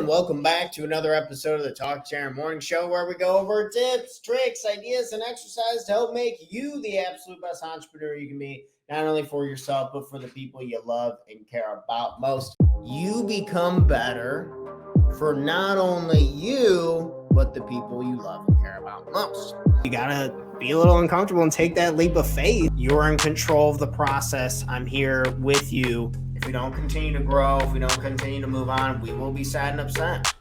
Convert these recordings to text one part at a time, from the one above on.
and welcome back to another episode of the Talk Sharon Morning Show, where we go over tips, tricks, ideas, and exercises to help make you the absolute best entrepreneur you can be, not only for yourself, but for the people you love and care about most. You become better for not only you, but the people you love and care about most. You gotta be a little uncomfortable and take that leap of faith. You're in control of the process. I'm here with you. If we don't continue to grow, if we don't continue to move on, we will be sad and upset.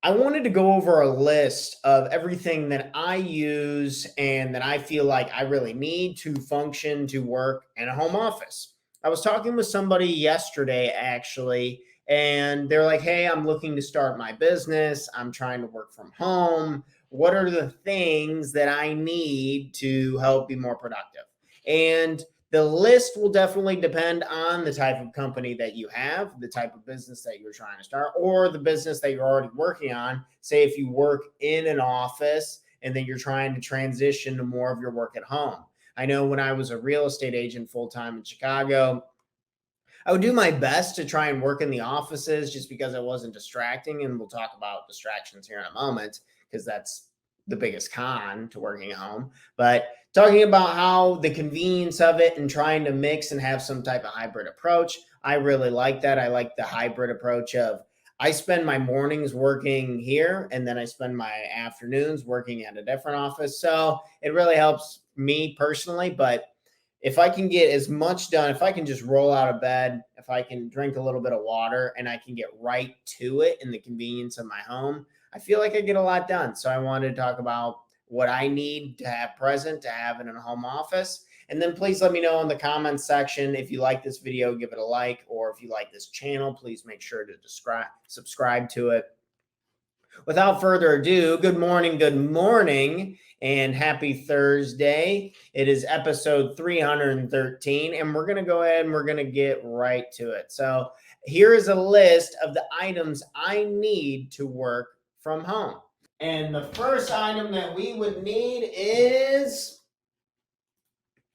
I wanted to go over a list of everything that I use and that I feel like I really need to function, to work in a home office. I was talking with somebody yesterday, actually, and they're like, hey, I'm looking to start my business. I'm trying to work from home. What are the things that I need to help be more productive? And the list will definitely depend on the type of company that you have, the type of business that you're trying to start, or the business that you're already working on. Say if you work in an office and then you're trying to transition to more of your work at home. I know when I was a real estate agent full-time in Chicago, I would do my best to try and work in the offices just because it wasn't distracting. And we'll talk about distractions here in a moment, because that's the biggest con to working at home. But talking about how the convenience of it and trying to mix and have some type of hybrid approach, I really like that. I like the hybrid approach of I spend my mornings working here and then I spend my afternoons working at a different office. So it really helps me personally, but if I can get as much done, if I can just roll out of bed, if I can drink a little bit of water and I can get right to it in the convenience of my home, I feel like I get a lot done. So I wanted to talk about what I need to have present to have in a home office. And then please let me know in the comments section if you like this video, give it a like, or if you like this channel, please make sure to subscribe to it. Without further ado, good morning, and happy Thursday. It is episode 313, and we're going to go ahead and we're going to get right to it. So here is a list of the items I need to work from home. And the first item that we would need is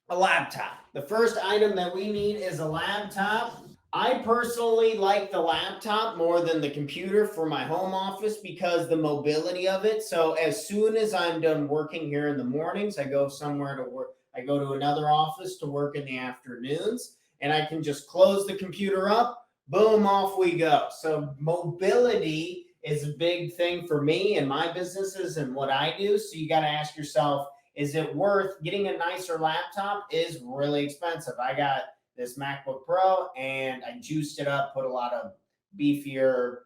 a laptop. The first item that we need is a laptop. I personally like the laptop more than the computer for my home office because the mobility of it. So as soon as I'm done working here in the mornings, I go somewhere to work. I go to another office to work in the afternoons, and I can just close the computer up, boom, off we go. So mobility is a big thing for me and my businesses and what I do. So you got to ask yourself, is it worth getting a nicer laptop? Is really expensive. I got this MacBook Pro and I juiced it up, put a lot of beefier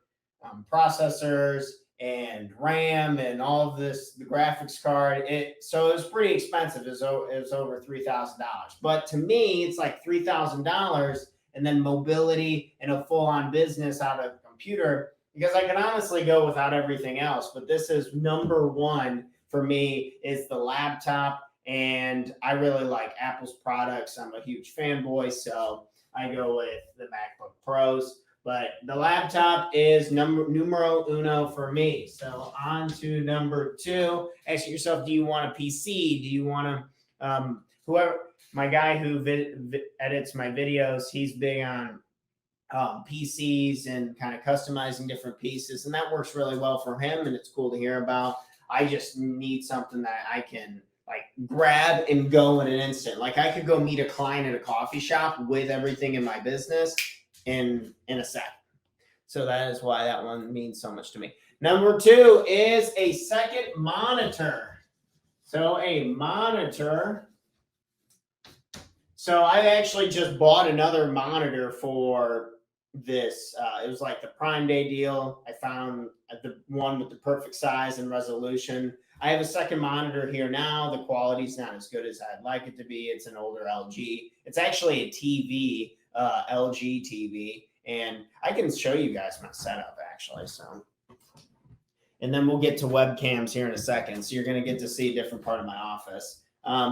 processors and RAM and all of this, the graphics card. So it was pretty expensive. It was over $3,000. But to me, it's like $3,000 and then mobility and a full-on business out of the computer, because I can honestly go without everything else. But this is number one for me, is the laptop. And I really like Apple's products. I'm a huge fanboy, so I go with the MacBook Pros. But the laptop is numero uno for me. So on to number two. Ask yourself, do you want a PC? Do you want to, whoever, my guy who edits my videos, he's big on PCs and kind of customizing different pieces. And that works really well for him, and it's cool to hear about. I just need something that I can like grab and go in an instant. Like I could go meet a client at a coffee shop with everything in my business in a second. So that is why that one means so much to me. Number two is a second monitor. So a monitor. So I actually just bought another monitor for this. It was like the Prime Day deal. I found the one with the perfect size and resolution. I have a second monitor here now. The quality's not as good as I'd like it to be. It's an older LG. It's actually a TV, LG TV. And I can show you guys my setup actually. So, and then we'll get to webcams here in a second. So you're going to get to see a different part of my office.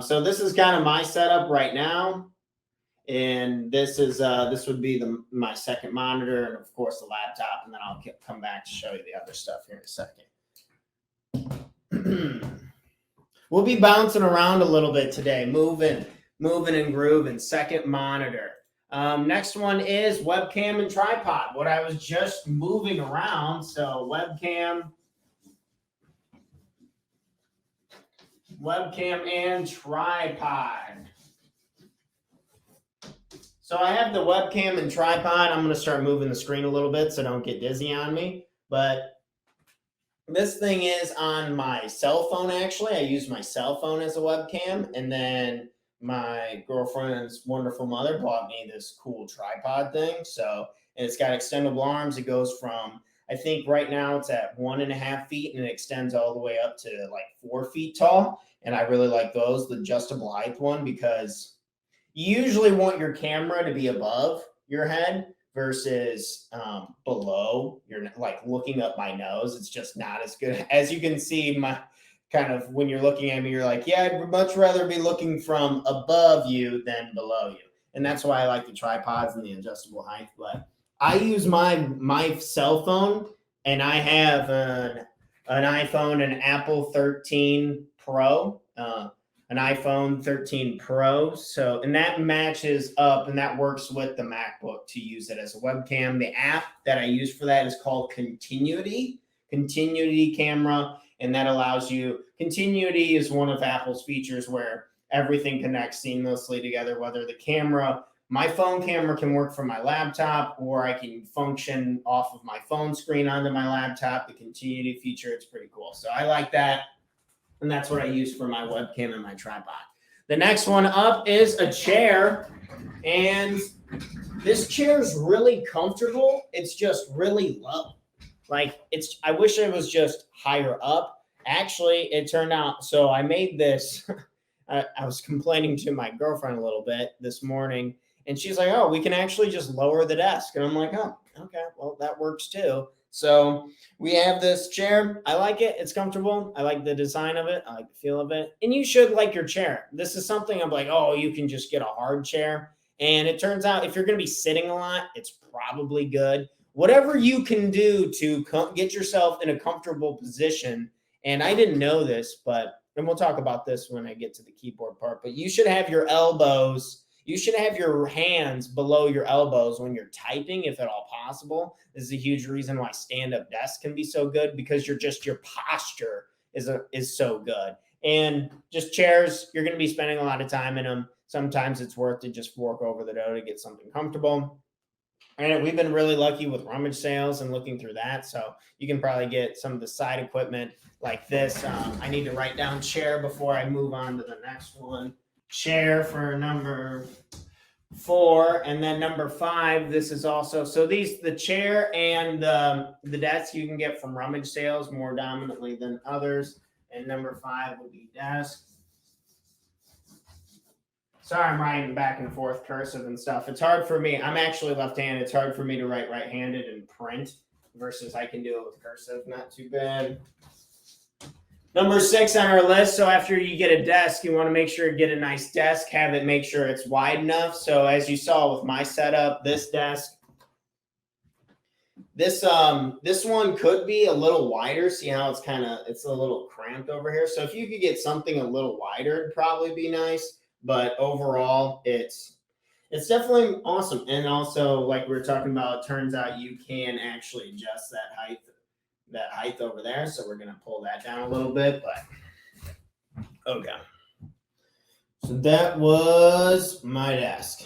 So this is kind of my setup right now. And this is this would be my second monitor, and of course the laptop, and then I'll come back to show you the other stuff here in a second. We'll be bouncing around a little bit today, moving and grooving. Second monitor. Next one is webcam and tripod, what I was just moving around. So webcam and tripod. So I have the webcam and tripod. I'm going to start moving the screen a little bit so don't get dizzy on me. But this thing is on my cell phone, actually. I use my cell phone as a webcam. And then my girlfriend's wonderful mother bought me this cool tripod thing. So, and it's got extendable arms. It goes from, I think right now it's at 1.5 feet and it extends all the way up to like 4 feet tall. And I really like those, the adjustable height one, because you usually want your camera to be above your head versus below. You're like looking up my nose. It's just not as good. As you can see, my kind of when you're looking at me, you're like, yeah, I'd much rather be looking from above you than below you. And that's why I like the tripods and the adjustable height. But I use my cell phone, and I have an iPhone, an Apple 13 Pro. An iPhone 13 Pro. So, and that matches up and that works with the MacBook to use it as a webcam. The app that I use for that is called Continuity Camera. And that allows you, Continuity is one of Apple's features where everything connects seamlessly together, whether the camera, my phone camera can work from my laptop, or I can function off of my phone screen onto my laptop. The Continuity feature, it's pretty cool. So I like that. And that's what I use for my webcam and my tripod. The next one up is a chair. And this chair is really comfortable. It's just really low. Like I wish it was just higher up. Actually, it turned out, so I made this. I was complaining to my girlfriend a little bit this morning. And she's like, oh, we can actually just lower the desk. And I'm like, oh, okay, well, that works too. So we have this chair. I like it. It's comfortable. I like the design of it. I like the feel of it. And you should like your chair. This is something I'm like, oh, you can just get a hard chair. And it turns out if you're going to be sitting a lot, it's probably good. Whatever you can do to get yourself in a comfortable position. And I didn't know this, and we'll talk about this when I get to the keyboard part, but you should have your elbows. You should have your hands below your elbows when you're typing, if at all possible. This is a huge reason why stand-up desks can be so good, because your posture is so good. And just chairs, you're going to be spending a lot of time in them. Sometimes it's worth to just fork over the dough to get something comfortable. And we've been really lucky with rummage sales and looking through that. So you can probably get some of the side equipment like this. I need to write down chair before I move on to the next one. Chair for number 4, and then number 5. This is also, so the chair and the desk you can get from rummage sales more dominantly than others. And number 5 would be desk. Sorry, I'm writing back and forth cursive and stuff. It's hard for me. I'm actually left-handed. It's hard for me to write right-handed and print versus I can do it with cursive. Not too bad. Number 6 on our list. So after you get a desk, you want to make sure you get a nice desk, have it, make sure it's wide enough. So as you saw with my setup, this desk, this one could be a little wider. See how it's a little cramped over here. So if you could get something a little wider, it'd probably be nice. But overall, it's definitely awesome. And also, like we were talking about, it turns out you can actually adjust that height over there. So we're going to pull that down a little bit, but okay. So that was my desk.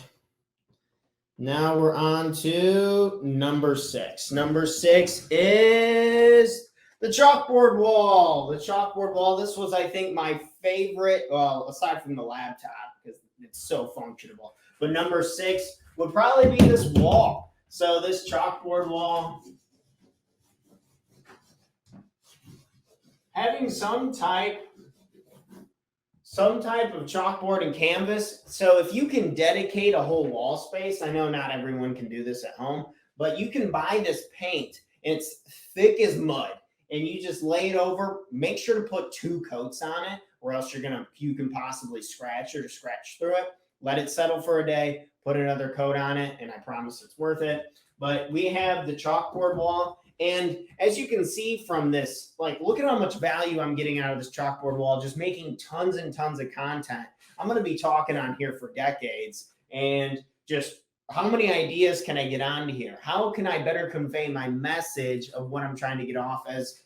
Now we're on to number 6. Number 6 is the chalkboard wall. The chalkboard wall. This was, I think, my favorite, well, aside from the laptop, because it's so functional. But number 6 would probably be this wall. So this chalkboard wall, having some type of chalkboard and canvas. So if you can dedicate a whole wall space, I know not everyone can do this at home, but you can buy this paint. It's thick as mud, and you just lay it over. Make sure to put 2 coats on it, or else you can possibly scratch through it. Let it settle for a day, put another coat on it, and I promise it's worth it. But we have the chalkboard wall. And as you can see from this, like, look at how much value I'm getting out of this chalkboard wall, just making tons and tons of content. I'm going to be talking on here for decades and just how many ideas can I get onto here? How can I better convey my message of what I'm trying to get off as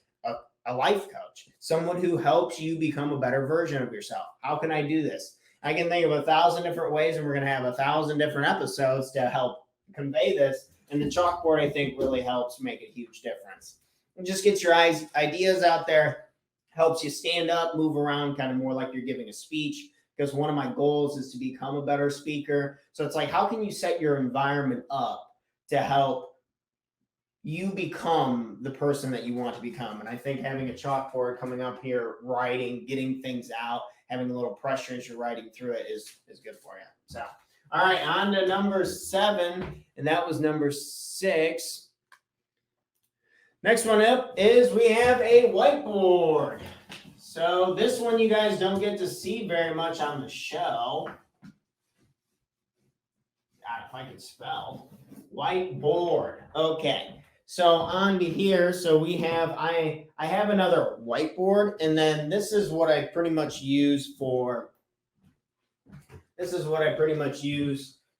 a life coach, someone who helps you become a better version of yourself? How can I do this? I can think of 1,000 different ways, and we're going to have 1,000 different episodes to help convey this. And the chalkboard, I think, really helps make a huge difference. It just gets your ideas out there, helps you stand up, move around kind of more like you're giving a speech, because one of my goals is to become a better speaker. So it's like, how can you set your environment up to help you become the person that you want to become? And I think having a chalkboard, coming up here, writing, getting things out, having a little pressure as you're writing through it is good for you. So, all right, on to number 7, and that was number 6. Next one up is we have a whiteboard. So this one you guys don't get to see very much on the show. God, if I can spell. Whiteboard. Okay. So on to here, so we have, I have another whiteboard, and then this is what I pretty much use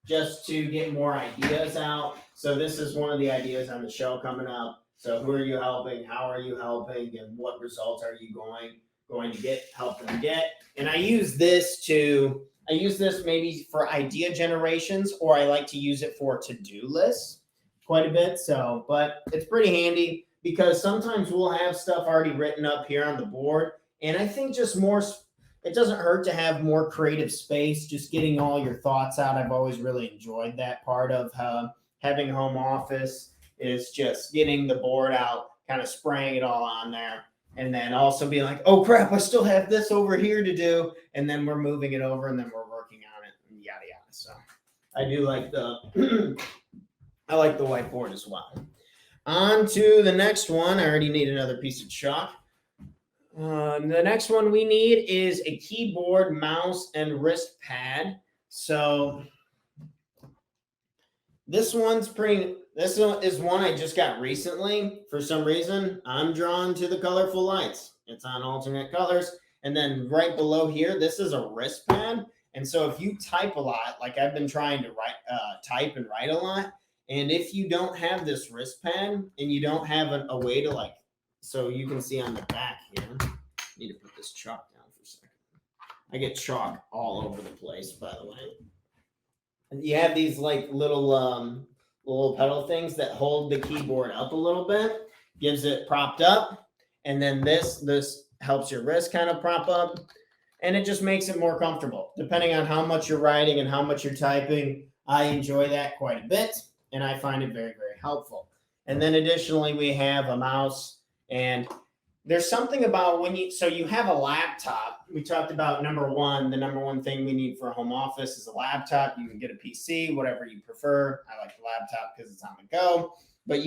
just to get more ideas out. So this is one of the ideas on the show coming up. So who are you helping? How are you helping? And what results are you going to help them get? And I use this maybe for idea generations, or I like to use it for to-do lists quite a bit. So, but it's pretty handy because sometimes we'll have stuff already written up here on the board. And I think just more, it doesn't hurt to have more creative space, just getting all your thoughts out. I've always really enjoyed that part of having a home office, is just getting the board out, kind of spraying it all on there. And then also being like, oh crap, I still have this over here to do. And then we're moving it over, and then we're working on it, and yada, yada. So I do like I like the whiteboard as well. On to the next one. I already need another piece of chalk. The next one we need is a keyboard, mouse, and wrist pad. So this one is one I just got recently. For some reason, I'm drawn to the colorful lights. It's on alternate colors. And then right below here, this is a wrist pad. And so if you type a lot, like I've been trying to type and write a lot, and if you don't have this wrist pad and you don't have a way to so you can see on the back here, I need to put this chalk down for a second. I get chalk all over the place, by the way. And you have these little pedal things that hold the keyboard up a little bit, gives it propped up. And then this helps your wrist kind of prop up, and it just makes it more comfortable. Depending on how much you're writing and how much you're typing, I enjoy that quite a bit, and I find it very, very helpful. And then additionally, we have a mouse, and there's something about you have a laptop. We talked about the number one thing we need for a home office is a laptop. You can get a PC, whatever you prefer. I like the laptop because it's on the go. But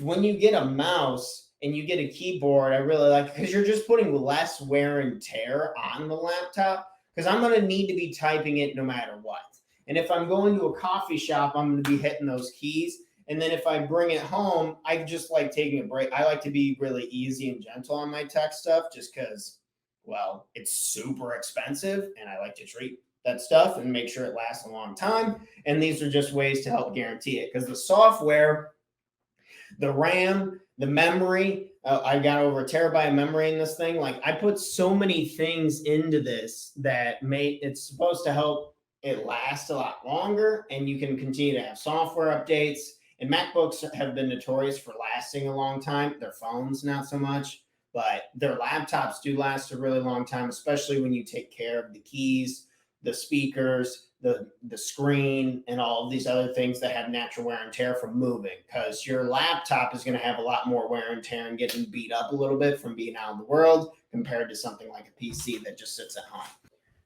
when you get a mouse and you get a keyboard, I really like it because you're just putting less wear and tear on the laptop, because I'm going to need to be typing it no matter what. And if I'm going to a coffee shop, I'm going to be hitting those keys. And then if I bring it home, I just like taking a break. I like to be really easy and gentle on my tech stuff just because, well, it's super expensive, and I like to treat that stuff and make sure it lasts a long time. And these are just ways to help guarantee it, because the software, the RAM, the memory, I've got over 1 terabyte of memory in this thing. I put so many things into this that it's supposed to help it last a lot longer, and you can continue to have software updates. And MacBooks have been notorious for lasting a long time. Their phones, not so much, but their laptops do last a really long time, especially when you take care of the keys, the speakers, the screen, and all of these other things that have natural wear and tear from moving, because your laptop is going to have a lot more wear and tear and getting beat up a little bit from being out in the world compared to something like a PC that just sits at home.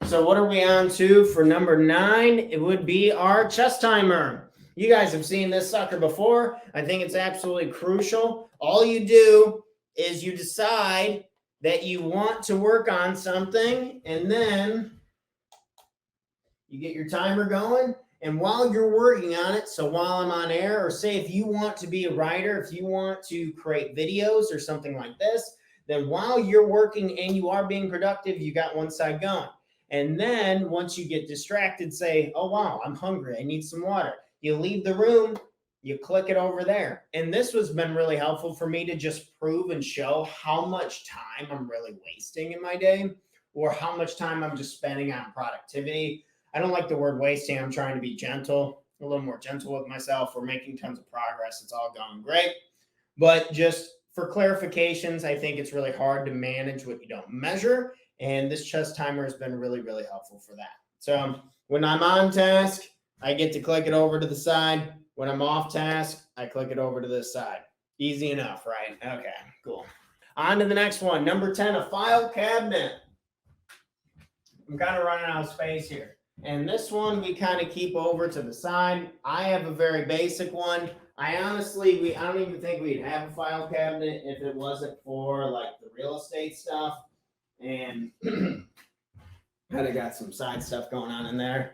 So what are we on to for number 9? It would be our chess timer. You guys have seen this sucker before. I think it's absolutely crucial. All you do is you decide that you want to work on something, and then you get your timer going. And while you're working on it, so while I'm on air, or say if you want to be a writer, if you want to create videos or something like this, then while you're working and you are being productive, you got one side going. And then once you get distracted, say, oh, wow, I'm hungry. I need some water. You leave the room, you click it over there. And this has been really helpful for me to just prove and show how much time I'm really wasting in my day or how much time I'm just spending on productivity. I don't like the word wasting. I'm trying to be gentle, a little more gentle with myself. We're making tons of progress. It's all going great. But just for clarifications, I think it's really hard to manage what you don't measure. And this chess timer has been really, really helpful for that. So when I'm on task, I get to click it over to the side. When I'm off task, I click it over to this side. Easy enough, right? Okay, cool. On to the next one. Number 10, a file cabinet. I'm kind of running out of space here. And this one we kind of keep over to the side. I have a very basic one. I don't even think we'd have a file cabinet if it wasn't for like the real estate stuff. And kind of got some side stuff going on in there.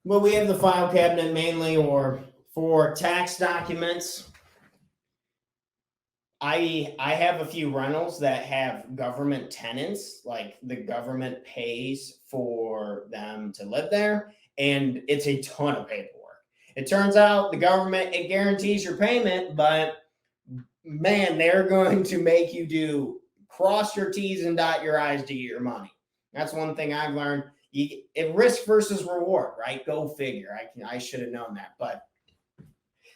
But we have the file cabinet mainly or for tax documents. I have a few rentals that have government tenants, like the government pays for them to live there, and it's a ton of paperwork. It turns out the government, it guarantees your payment, but man, they're going to make you do cross your T's and dot your I's to get your money. That's one thing I've learned. Risk versus reward, right? Go figure. I should have known that, but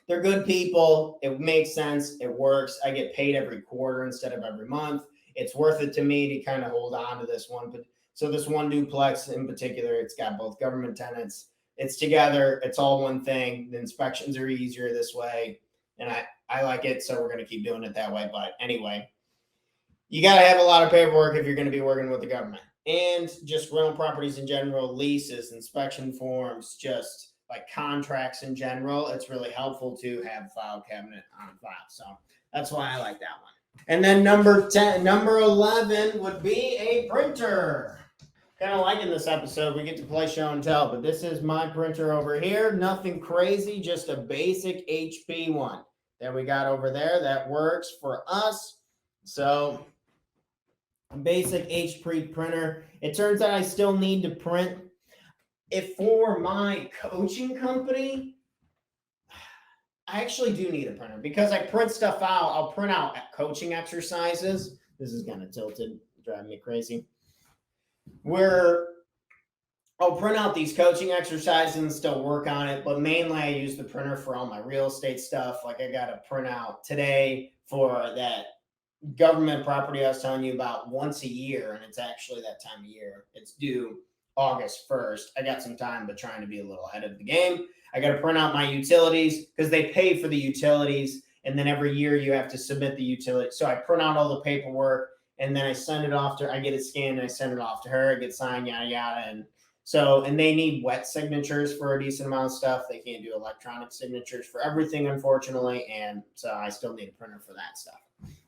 they're good people. It makes sense. It works. I get paid every quarter instead of every month. It's worth it to me to kind of hold on to this one. But so this one duplex in particular, it's got both government tenants. It's together. It's all one thing. The inspections are easier this way. And I like it. So we're going to keep doing it that way. But anyway, you got to have a lot of paperwork if you're going to be working with the government. And just rental properties in general, leases, inspection forms, just like contracts in general, it's really helpful to have file cabinet on file. So that's why I like that one. And then number 11 would be a printer. Kind of liking this episode. We get to play show and tell, but this is my printer over here. Nothing crazy, just a basic HP one that we got over there that works for us. So basic HP printer. It turns out I still need to print. If for my coaching company, I actually do need a printer because I print stuff out. I'll print out coaching exercises. This is kind of tilted, driving me crazy. Where I'll print out these coaching exercises and still work on it, but mainly I use the printer for all my real estate stuff. Like I got to print out today for that government property I was telling you about once a year, and it's actually that time of year. It's due August 1st. I got some time, but trying to be a little ahead of the game. I got to print out my utilities because they pay for the utilities, and then every year you have to submit the utility. So I print out all the paperwork, and then I send it off to, I get it scanned, and I send it off to her. It gets signed, yada, yada. And they need wet signatures for a decent amount of stuff. They can't do electronic signatures for everything, unfortunately, and so I still need a printer for that stuff.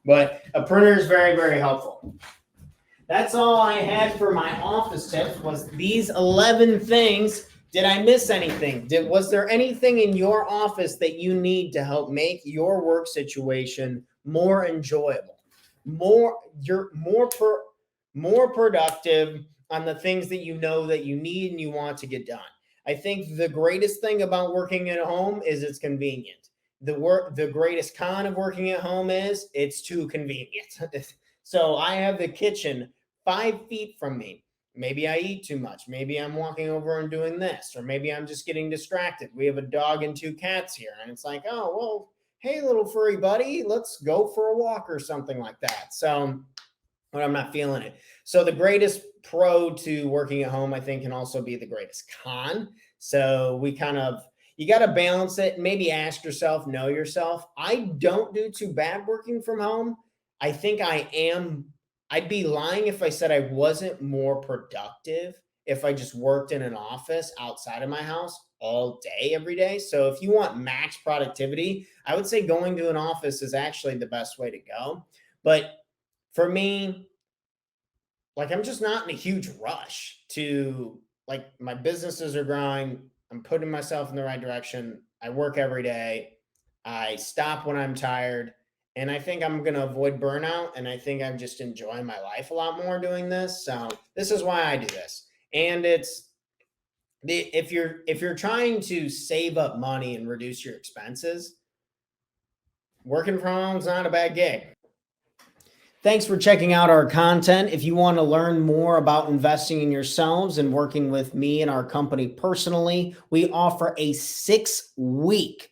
But a printer is very, very helpful. That's all I had for my office tips was these 11 things. Did I miss anything? Was there anything in your office that you need to help make your work situation more enjoyable, more productive on the things that you know that you need and you want to get done? I think the greatest thing about working at home is it's convenient. The greatest con of working at home is it's too convenient. So I have the kitchen 5 feet from me. Maybe I eat too much. Maybe I'm walking over and doing this, or maybe I'm just getting distracted. We have a dog and 2 cats here, and it's like, oh, well, hey, little furry buddy, let's go for a walk or something like that. So when I'm not feeling it. So the greatest pro to working at home, I think, can also be the greatest con. So you got to balance it. Maybe ask yourself, know yourself. I don't do too bad working from home. I think I'd be lying if I said I wasn't more productive if I just worked in an office outside of my house all day, every day. So if you want max productivity, I would say going to an office is actually the best way to go. But for me, like I'm just not in a huge rush to, like, my businesses are growing. I'm putting myself in the right direction. I work every day. I stop when I'm tired. And I think I'm going to avoid burnout. And I think I'm just enjoying my life a lot more doing this. So this is why I do this. And if you're trying to save up money and reduce your expenses, working from home is not a bad gig. Thanks for checking out our content. If you want to learn more about investing in yourselves and working with me and our company personally, we offer a 6-week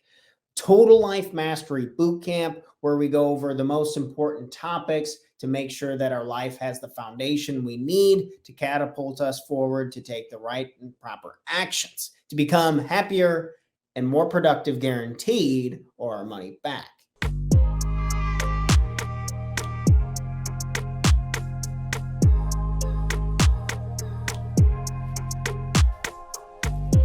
Total Life Mastery Bootcamp where we go over the most important topics to make sure that our life has the foundation we need to catapult us forward to take the right and proper actions to become happier and more productive, guaranteed, or our money back.